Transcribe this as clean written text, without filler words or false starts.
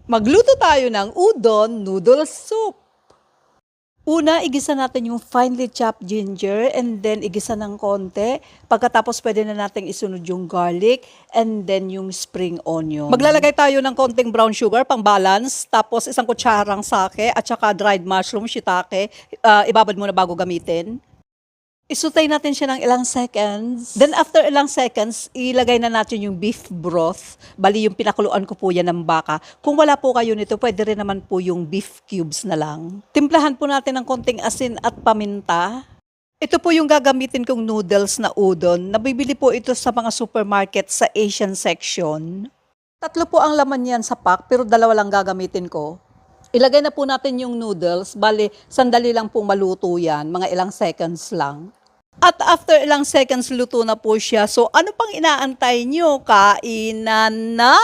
Magluto tayo ng udon noodle soup. Una, igisa natin yung finely chopped ginger and then igisa ng konti. Pagkatapos pwede na natin isunod yung garlic and then yung spring onion. Maglalagay tayo ng konting brown sugar pang balance, tapos isang kutsarang sake at saka dried mushroom, shiitake. Ibabad muna bago gamitin. Isutay natin siya ng ilang seconds. Then after ilang seconds, ilagay na natin yung beef broth. Bali yung pinakuluan ko po yan ng baka. Kung wala po kayo nito, pwede rin naman po yung beef cubes na lang. Timplahan po natin ng konting asin at paminta. Ito po yung gagamitin kong noodles na udon. Nabibili po ito sa mga supermarket sa Asian section. 3 po ang laman yan sa pack, pero 2 lang gagamitin ko. Ilagay na po natin yung noodles. Bali, sandali lang po maluto yan. Mga ilang seconds lang. At after ilang seconds, luto na po siya. So, ano pang inaantay nyo? Kainan na!